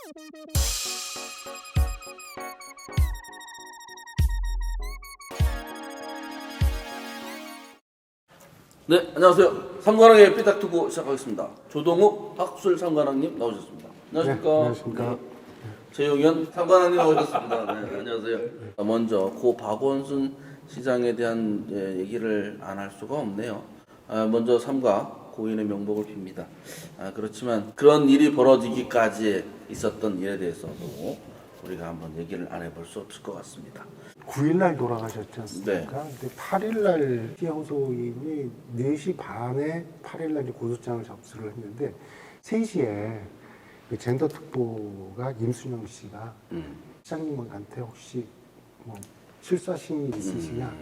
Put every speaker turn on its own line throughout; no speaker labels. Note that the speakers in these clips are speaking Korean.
네, 안녕하세요. 삼관왕의 삐딱두고 시작하겠습니다. 조동욱 학술삼관왕님 나오셨습니다. 안녕하십니까?
네, 안녕하십니까?
네. 최용현 삼관왕님 나오셨습니다. 네, 안녕하세요. 먼저 고 박원순 시장에 대한 얘기를 안 할 수가 없네요. 먼저 삼가 고인의 명복을 빕니다. 그렇지만 그런 일이 벌어지기까지 있었던 일에 대해서도 우리가 한번 얘기를 안 해볼 수 없을 것 같습니다.
9일날 돌아가셨지 않습니까?
네.
근데 8일날 피하호소인이 4시 반에 8일날 고소장을 접수를 했는데 3시에 그 젠더 특보가 임순영 씨가 시장님한테 혹시 뭐 실수하신 일 있으시냐?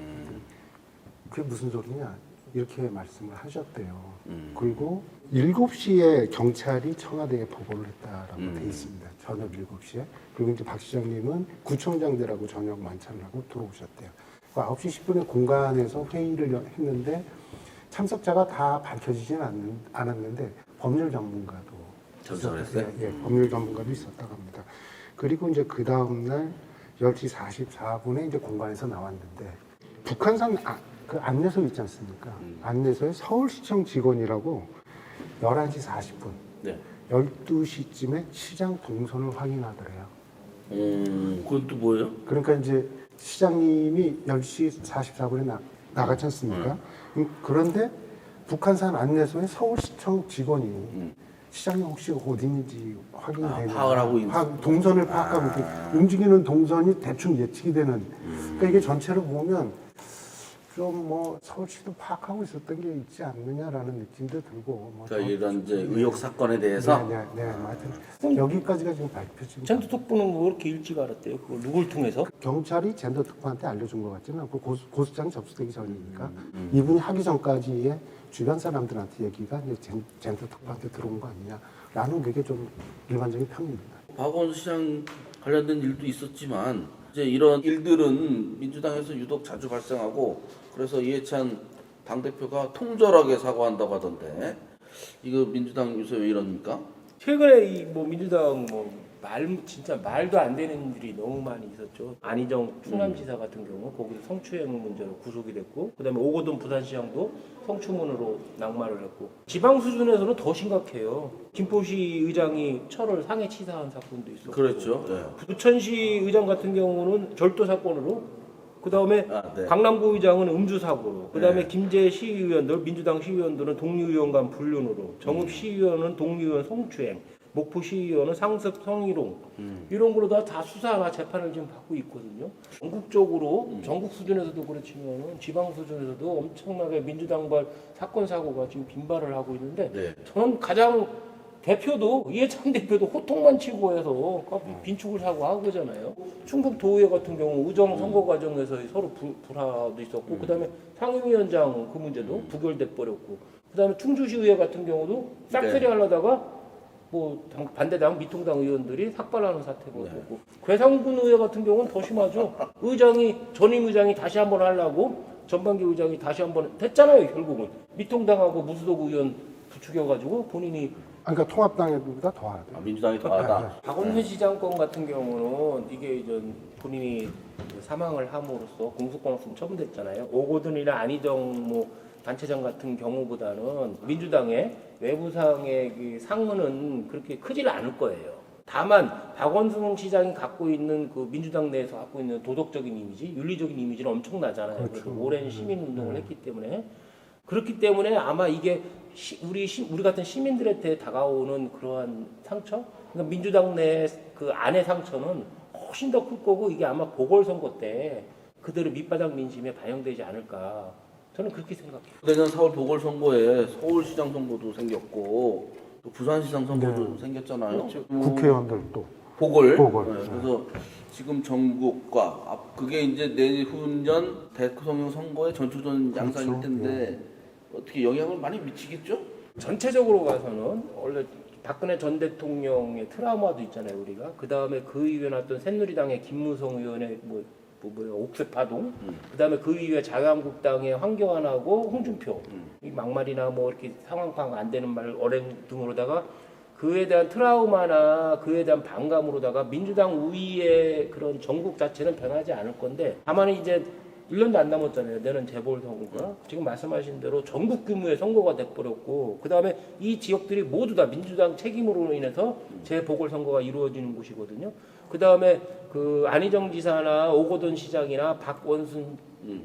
그게 무슨 소리냐? 이렇게 말씀을 하셨대요. 그리고 7시에 경찰이 청와대에 보고를 했다라고 돼 있습니다. 저녁 7시에. 그리고 이제 박 시장님은 구청장들하고 저녁 만찬을 하고 들어오셨대요. 9시 10분에 공간에서 회의를 했는데 참석자가 다 밝혀지진 않았는데 법률 전문가도
전설했어요?
예, 법률 전문가도 있었다고 합니다. 그리고 이제 그 다음날 10시 44분에 이제 공간에서 나왔는데 북한산 그 안내소 있지 않습니까? 안내소에 서울시청 직원이라고 11시 40분,
네.
12시쯤에 시장 동선을 확인하더래요.
그건 또 뭐예요?
그러니까 이제 시장님이 10시 44분에 나갔지 않습니까? 그런데 북한산 안내소에 서울시청 직원이 시장님 혹시 어디 있는지 확인이 되냐.
파악을 하고 있는.
동선을 파악하고 움직이는 동선이 대충 예측이 되는. 그러니까 이게 전체를 보면 좀 뭐 서울시도 파악하고 있었던 게 있지 않느냐라는 느낌도 들고. 뭐
그러니까 이런 이제 의혹 사건에 대해서
네, 하여튼 여기까지가 지금 밝혀진 거예요.
젠더 특보는 왜 이렇게 일찍 알았대요? 그걸 누굴 통해서?
경찰이 젠더 특보한테 알려준 것 같지는 않고 고소장 접수되기 전이니까 이분이 하기 전까지의 주변 사람들한테 얘기가 이제 젠더 특보한테 들어온 거 아니냐라는 그게 좀 일반적인 평입니다.
박원순 시장 관련된 일도 있었지만 이제 이런 일들은 민주당에서 유독 자주 발생하고 그래서 이해찬 당대표가 통절하게 사과한다고 하던데 이거 민주당 요새 왜 이럽니까?
최근에 이 뭐 민주당 진짜 말도 안 되는 일이 너무 많이 있었죠. 안희정 충남지사 같은 경우 거기서 성추행 문제로 구속이 됐고, 그다음에 오거돈 부산시장도 성추문으로 낙마를 했고, 지방 수준에서는 더 심각해요. 김포시 의장이 철을 상해 치사한 사건도 있었고,
그렇죠. 네.
부천시 의장 같은 경우는 절도 사건으로, 그다음에
네.
강남구 의장은 음주 사고로, 그다음에
네.
김제 시의원들, 민주당 시의원들은 동료의원 간 불륜으로, 정읍 시의원은 동료의원 성추행, 목포 시의원은 상습 성희롱 이런 걸로 다 수사나 재판을 지금 받고 있거든요. 전국적으로 전국 수준에서도 그렇지만 지방 수준에서도 엄청나게 민주당발 사건 사고가 지금 빈발을 하고 있는데
네.
저는 가장 대표도 이해찬 대표도 호통만 치고 해서 빈축을 사고 하고 그러잖아요. 충북 도의회 같은 경우 의정 선거 과정에서 서로 불화도 있었고, 그다음에 상임위원장 그 문제도 부결돼 버렸고, 그다음에 충주시의회 같은 경우도 싹쓸이 하려다가 뭐 반대당 미통당 의원들이 삭발하는 사태가 있었고, 괴산군 의회 같은 경우는 더 심하죠. 의장이 전임 의장이 다시 한번 하려고 전반기 의장이 다시 한번 됐잖아요. 결국은 미통당하고 무소속 의원 부추겨가지고 본인이
그러니까 통합당보다 더하죠.
민주당이 더하다.
박원순 시장 건 같은 경우는 이게 이제 본인이 사망을 함으로써 공소권없음 처분됐잖아요. 오거돈이나 안희정 뭐 단체장 같은 경우보다는 민주당의 외부상의 그 상흔은 그렇게 크지는 않을 거예요. 다만 박원순 시장이 갖고 있는 그 민주당 내에서 갖고 있는 도덕적인 이미지, 윤리적인 이미지는 엄청나잖아요.
그렇죠.
오랜 시민 운동을 했기 때문에, 그렇기 때문에 아마 이게 우리 같은 시민들한테 다가오는 그러한 상처, 그러니까 민주당 내 그 안의 상처는 훨씬 더 클 거고, 이게 아마 보궐선거 때 그대로 밑바닥 민심에 반영되지 않을까. 저는 그렇게 생각해요.
내년 4월 보궐선거에 서울시장 선거도 생겼고 또 부산시장 선거도 생겼잖아요.
그렇죠.
국회의원들도
보궐.
보궐.
네, 그래서 지금 전국과 그게 이제 내후년 대통령 선거의 전초전 양상일
그렇죠.
텐데 어떻게 영향을 많이 미치겠죠?
전체적으로 가서는 원래 박근혜 전 대통령의 트라우마도 있잖아요, 우리가. 그 다음에 그 이후에 났던 새누리당의 김무성 의원의 옥색 파동, 그 다음에 그 이후에 자유한국당의 황교안하고 홍준표, 이 막말이나 뭐 이렇게 상황 파악 안 되는 말 어랭 등으로다가 그에 대한 트라우마나 그에 대한 반감으로다가 민주당 우위의 그런 전국 자체는 변하지 않을 건데 다만 이제 1년도 안 남았잖아요. 내년 재보궐선거가. 지금 말씀하신 대로 전국 규모의 선거가 돼버렸고 그 다음에 이 지역들이 모두 다 민주당 책임으로 인해서 재보궐선거가 이루어지는 곳이거든요. 그 다음에 그 안희정 지사나 오거돈 시장이나 박원순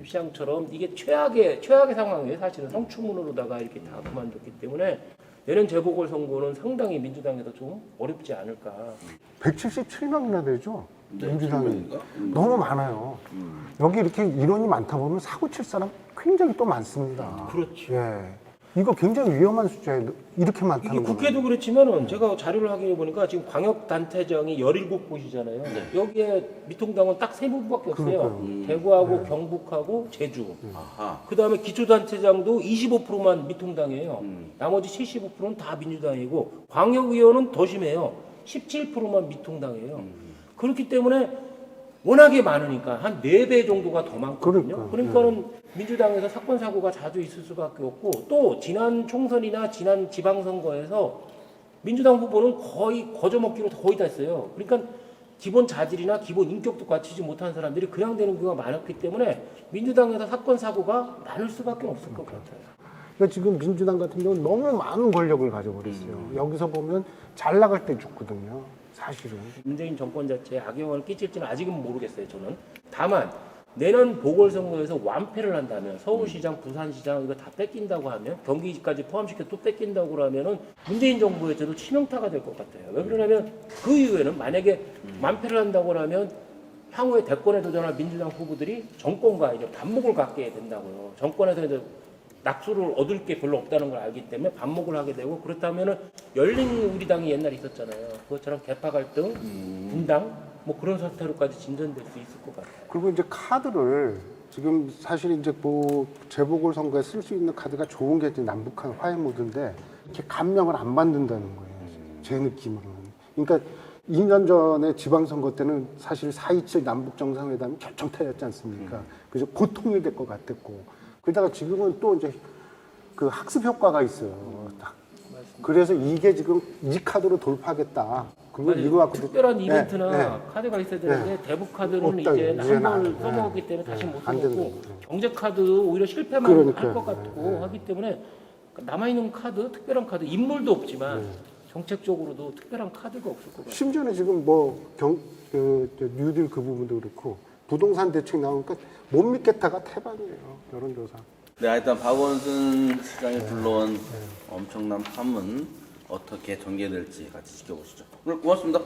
시장처럼 이게 최악의 상황이에요. 사실은 성추문으로다가 이렇게 다 그만뒀기 때문에 내년 재보궐선거는 상당히 민주당에서 좀 어렵지 않을까.
177명이나 되죠.
네,
민주당이
7명인가?
너무 많아요. 여기 이렇게 인원이 많다 보면 사고 칠 사람 굉장히 또 많습니다.
그렇죠.
예. 이거 굉장히 위험한 숫자예요. 이렇게 많다는
이게
거.
국회도 그렇지만은 제가 자료를 확인해 보니까 지금 광역단체장이 17곳이잖아요. 여기에 미통당은 딱 3곳밖에 없어요.
그러니까요.
대구하고 경북하고 제주.
아하.
그 다음에 기초단체장도 25%만 미통당이에요. 나머지 75%는 다 민주당이고 광역의원은 더 심해요. 17%만 미통당이에요. 그렇기 때문에 워낙에 많으니까 한 4배 정도가 더 많거든요. 그러니까는 민주당에서 사건 사고가 자주 있을 수밖에 없고 또 지난 총선이나 지난 지방선거에서 민주당 후보는 거의 거저먹기로 거의 다 했어요. 그러니까 기본 자질이나 기본 인격도 갖추지 못한 사람들이 그냥 되는 경우가 많았기 때문에 민주당에서 사건 사고가 많을 수밖에 없을 것 같아요.
그러니까 지금 민주당 같은 경우는 너무 많은 권력을 가져버렸어요. 여기서 보면 잘 나갈 때 죽거든요. 사실은.
문재인 정권 자체에 악영향을 끼칠지는 아직은 모르겠어요. 저는. 다만 내년 보궐선거에서 완패를 한다면 서울시장, 부산시장 이거 다 뺏긴다고 하면 경기지까지 포함시켜 또 뺏긴다고 하면은 문재인 정부에서도 치명타가 될 것 같아요. 왜 그러냐면 그 이후에는 만약에 완패를 한다고 하면 향후에 대권에 도전할 민주당 후보들이 정권과 이제 반목을 갖게 된다고요. 정권에서 이제 낙수를 얻을 게 별로 없다는 걸 알기 때문에 반목을 하게 되고 그렇다면은 열린 우리당이 옛날에 있었잖아요. 그것처럼 개파 갈등, 분당 뭐 그런 사태로까지 진전될 수 있을 것 같아요.
그리고 이제 카드를 지금 사실 이제 뭐 재보궐 선거에 쓸 수 있는 카드가 좋은 게 이제 남북한 화해 모드인데 이렇게 감명을 안 만든다는 거예요. 제 느낌으로는. 그러니까 2년 전에 지방선거 때는 사실 4.27 남북 정상회담이 결정타였지 않습니까? 그래서 고통이 될 것 같았고. 그러다가 지금은 또 이제 그 학습 효과가 있어요. 딱. 그래서 이게 지금 이 카드로 돌파하겠다. 그걸
아니,
이거 갖고
특별한 이벤트나 카드가 있어야 되는데 대북 카드는
없다,
이제
이제는 안
한번
돼.
써먹었기 때문에 다시 못
안
써먹고
된다고.
경제 카드 오히려 실패만 할
그러니까요.
것 같고 하기 때문에 남아있는 카드, 특별한 카드, 인물도 없지만 정책적으로도 특별한 카드가 없을 것 같아요.
심지어는 지금 뭐 뉴딜 그 부분도 그렇고 부동산 대책 나오니까 못 믿겠다가 태반이에요. 여론조사.
네, 일단 박원순 시장이 불러온 엄청난 파문 어떻게 전개될지 같이 지켜보시죠. 오늘 고맙습니다.